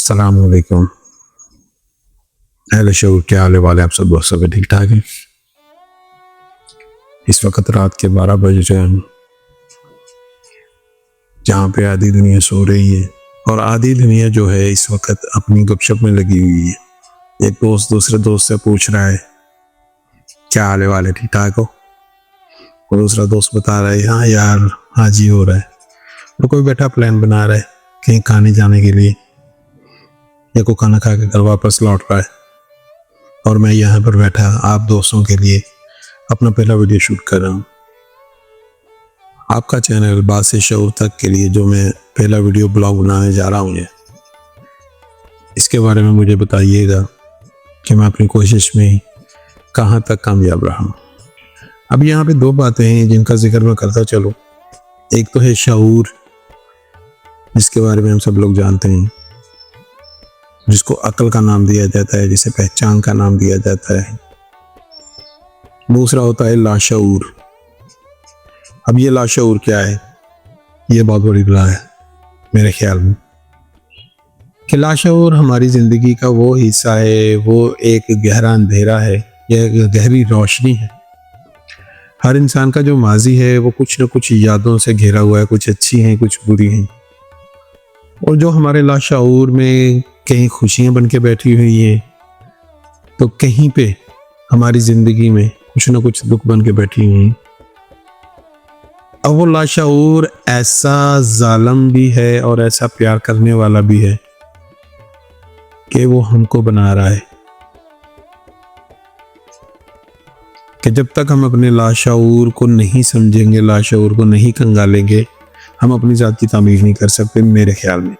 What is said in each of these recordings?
अस्सलाम वालेकुम। अहले शऊर, क्या हाल वाले आप सब? सब ठीक ठाक हैं? इस वक्त रात के 12 बज रहे हैं, जहाँ पे आधी दुनिया सो रही है और आधी दुनिया जो है इस वक्त अपनी गपशप में लगी हुई है। एक दोस्त दूसरे दोस्त से पूछ रहा है क्या हाल वाले, ठीक ठाक हो? और दूसरा दोस्त बता रहा है हाँ यार, हाँ जी हो रहा है। और कोई बैठा प्लान बना रहा है कहीं खाने जाने के लिए, या कोई खाना खा के घर वापस लौट रहा है। और मैं यहाँ पर बैठा आप दोस्तों के लिए अपना पहला वीडियो शूट कर रहा हूँ। आपका चैनल बात से शऊर तक के लिए जो मैं पहला वीडियो ब्लॉग बनाने जा रहा हूँ, ये इसके बारे में मुझे बताइएगा कि मैं अपनी कोशिश में कहाँ तक कामयाब रहा हूँ। अब यहाँ पे दो बातें हैं जिनका जिक्र मैं करता चलूँ। एक तो है शऊर, जिसके बारे में हम सब लोग जानते हैं, जिसको अक्ल का नाम दिया जाता है, जिसे पहचान का नाम दिया जाता है। दूसरा होता है लाशऊर। अब ये लाशऊर क्या है? ये बहुत बड़ी बला है मेरे ख्याल में कि लाशऊर हमारी ज़िंदगी का वो हिस्सा है, वो एक गहरा अंधेरा है, यह एक गहरी रोशनी है। हर इंसान का जो माजी है वो कुछ न कुछ यादों से घिरा हुआ है, कुछ अच्छी हैं कुछ बुरी हैं। और जो हमारे लाशऊर में कहीं खुशियां बन के बैठी हुई हैं, तो कहीं पे हमारी ज़िंदगी में कुछ न कुछ दुख बन के बैठी हुई हैं। अब वो लाशऊर ऐसा जालिम भी है और ऐसा प्यार करने वाला भी है कि वो हमको बना रहा है कि जब तक हम अपने लाशऊर को नहीं समझेंगे, लाशऊर को नहीं खंगालेंगे, हम अपनी ज़ात की तामीर नहीं कर सकते मेरे ख्याल में।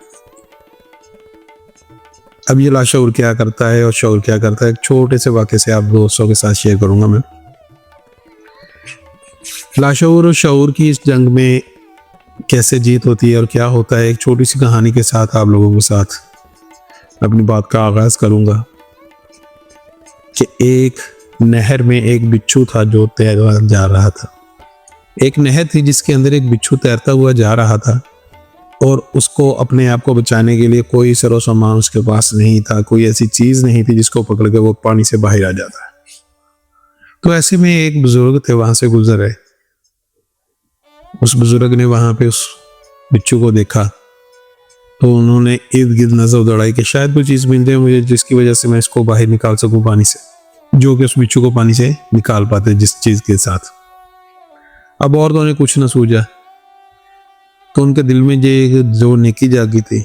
अब ये लाशऊर क्या करता है और शऊर क्या करता है, एक छोटे से वाक़े से आप दोस्तों के साथ शेयर करूंगा मैं। लाशऊर और शऊर की इस जंग में कैसे जीत होती है और क्या होता है, एक छोटी सी कहानी के साथ आप लोगों के साथ अपनी बात का आगाज करूंगा कि एक नहर में एक बिच्छू था जो तैर जा रहा था। एक नहर थी जिसके अंदर एक बिच्छू तैरता हुआ जा रहा था और उसको अपने आप को बचाने के लिए कोई सरो सामान उसके पास नहीं था, कोई ऐसी चीज नहीं थी जिसको पकड़ के वो पानी से बाहर आ जाता है। तो ऐसे में एक बुजुर्ग थे, वहां से गुजर रहे। उस बुजुर्ग ने वहां पे उस बिच्छू को देखा तो उन्होंने इर्द गिर्द नजर दौड़ाई कि शायद कोई चीज मिल जाए मुझे जिसकी वजह से मैं इसको बाहर निकाल सकूं पानी से, जो कि उस बिच्छू को पानी से निकाल पाते जिस चीज के साथ। अब औरतों ने कुछ न सूझा तो उनके दिल में जो नेकी जागी थी,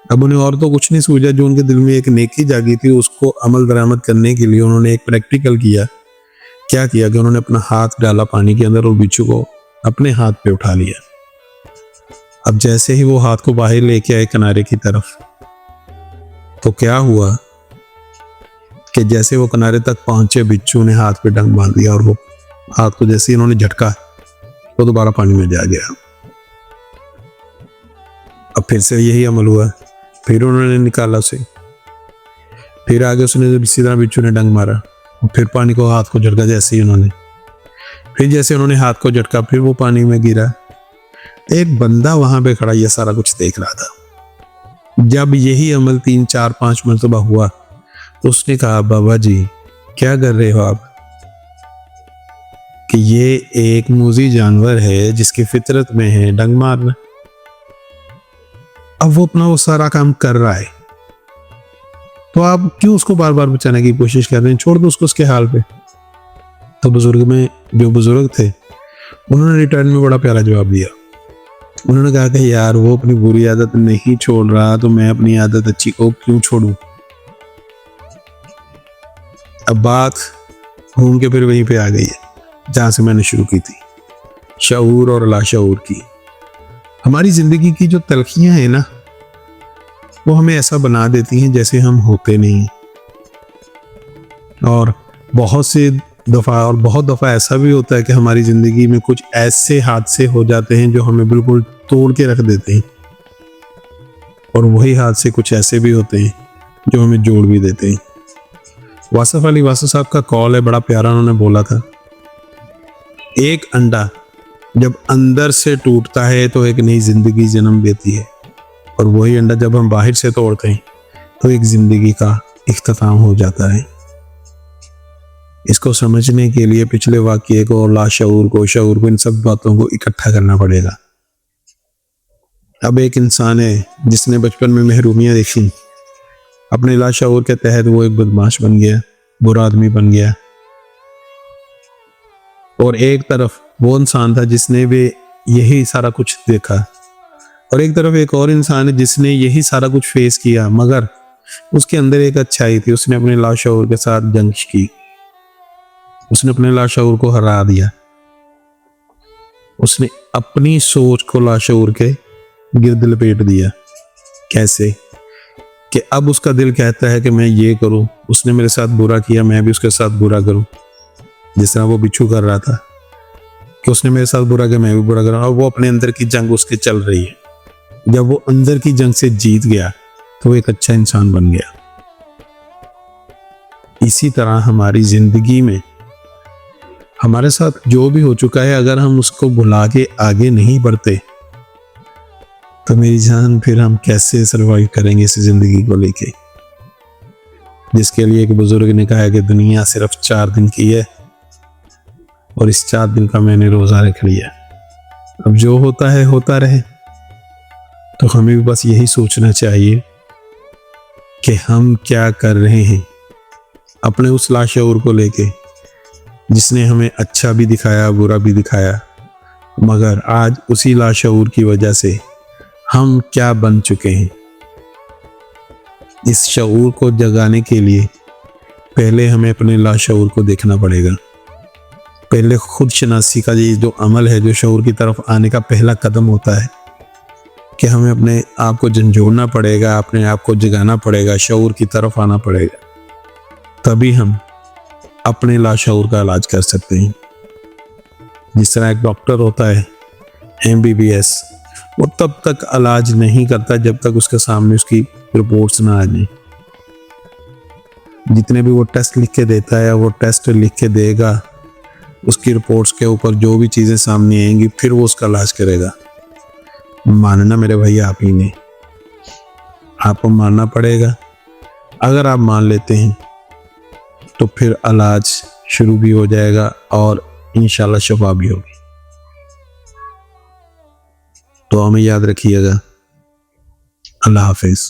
अब उन्हें और तो कुछ नहीं सूझा, जो उनके दिल में एक नेकी जागी थी उसको अमल दरामद करने के लिए उन्होंने एक प्रैक्टिकल किया। क्या किया कि उन्होंने अपना हाथ डाला पानी के अंदर और बिच्छू को अपने हाथ पे उठा लिया। अब जैसे ही वो हाथ को बाहर लेके आए किनारे की तरफ, तो क्या हुआ कि जैसे वो किनारे तक पहुंचे, बिच्छू ने हाथ पे डंक बांध दिया और वो हाथ को जैसे ही उन्होंने झटका तो दोबारा पानी में जा गया। अब फिर से यही अमल हुआ, फिर उन्होंने निकाला उसे, फिर आगे उसने इसी तरह बिच्छू ने डंक मारा और फिर पानी को हाथ को झटका जैसे ही उन्होंने, फिर जैसे उन्होंने हाथ को झटका फिर वो पानी में गिरा। एक बंदा वहां पे खड़ा ये सारा कुछ देख रहा था। जब यही अमल 3 4 5 मरतबा हुआ तो उसने कहा बाबा जी क्या कर रहे हो आप, कि ये एक मूजी जानवर है जिसकी फितरत में है डंक मारना। अब वो अपना वो सारा काम कर रहा है तो आप क्यों उसको बार बार बचाने की कोशिश कर रहे हैं, छोड़ दो उसको उसके हाल पे। तो जो बुजुर्ग थे उन्होंने रिटर्न में बड़ा प्यारा जवाब दिया। उन्होंने कहा कि यार वो अपनी बुरी आदत नहीं छोड़ रहा तो मैं अपनी आदत अच्छी को क्यों छोड़ूं। अब बात घूम के फिर वहीं पे आ गई है जहां से मैंने शुरू की थी, शऊर और लाशऊर की। हमारी जिंदगी की जो तलखियां हैं ना, वो हमें ऐसा बना देती हैं जैसे हम होते नहीं। और बहुत दफा ऐसा भी होता है कि हमारी जिंदगी में कुछ ऐसे हादसे हो जाते हैं जो हमें बिल्कुल तोड़ के रख देते हैं, और वही हादसे कुछ ऐसे भी होते हैं जो हमें जोड़ भी देते हैं। वासफ अली वासफ साहब का कॉल है, बड़ा प्यारा उन्होंने बोला था, एक अंडा जब अंदर से टूटता है तो एक नई जिंदगी जन्म देती है, और वही अंडा जब हम बाहर से तोड़ते हैं तो एक जिंदगी का इख्तिताम हो जाता है। इसको समझने के लिए पिछले वाक़ये को और लाशऊर को, शऊर को, इन सब बातों को इकट्ठा करना पड़ेगा। अब एक इंसान है जिसने बचपन में महरूमियाँ देखी, अपने लाशऊर के तहत वो एक बदमाश बन गया, बुरा आदमी बन गया। और एक तरफ वो इंसान था जिसने भी यही सारा कुछ देखा, और एक तरफ एक और इंसान है जिसने यही सारा कुछ फेस किया, मगर उसके अंदर एक अच्छाई थी। उसने अपने लाशऊर के साथ जंग की, उसने अपने लाशऊर को हरा दिया। उसने अपनी सोच को लाशऊर के गिर्द लपेट दिया। कैसे कि अब उसका दिल कहता है कि मैं ये करूं, उसने मेरे साथ बुरा किया, मैं भी उसके साथ बुरा करूं। जिस तरह वो बिच्छू कर रहा था कि उसने मेरे साथ बुरा किया, मैं भी बुरा करूं। और वो अपने अंदर की जंग उसके चल रही है। जब वो अंदर की जंग से जीत गया तो वो एक अच्छा इंसान बन गया। इसी तरह हमारी जिंदगी में हमारे साथ जो भी हो चुका है, अगर हम उसको भुला के आगे नहीं बढ़ते तो मेरी जान फिर हम कैसे सरवाइव करेंगे इस जिंदगी को लेके, जिसके लिए एक बुजुर्ग ने कहा है कि दुनिया सिर्फ 4 दिन की है और इस 4 दिन का मैंने रोजा रख लिया। अब जो होता है होता रहे। तो हमें भी बस यही सोचना चाहिए कि हम क्या कर रहे हैं अपने उस लाशऊर को लेके, जिसने हमें अच्छा भी दिखाया, बुरा भी दिखाया, मगर आज उसी लाशऊर की वजह से हम क्या बन चुके हैं। इस शऊर को जगाने के लिए पहले हमें अपने लाशऊर को देखना पड़ेगा। पहले खुद शनासी का ये जो अमल है, जो शऊर की तरफ आने का पहला कदम होता है, कि हमें अपने आप को झंझोड़ना पड़ेगा, अपने आप को जगाना पड़ेगा, शऊर की तरफ आना पड़ेगा। तभी हम अपने लाशऊर का इलाज कर सकते हैं। जिस तरह एक डॉक्टर होता है MBBS, वो तब तक इलाज नहीं करता जब तक उसके सामने उसकी रिपोर्ट्स ना आ जाए। जितने भी वो टेस्ट लिख के देता है, वो टेस्ट लिख के देगा, उसकी रिपोर्ट्स के ऊपर जो भी चीज़ें सामने आएंगी फिर वो उसका इलाज करेगा। मानना मेरे भाई आप ही ने, आपको मानना पड़ेगा। अगर आप मान लेते हैं तो फिर इलाज शुरू भी हो जाएगा और इंशाल्लाह शफा भी होगी। तो हमें याद रखिएगा। अल्लाह हाफिज़।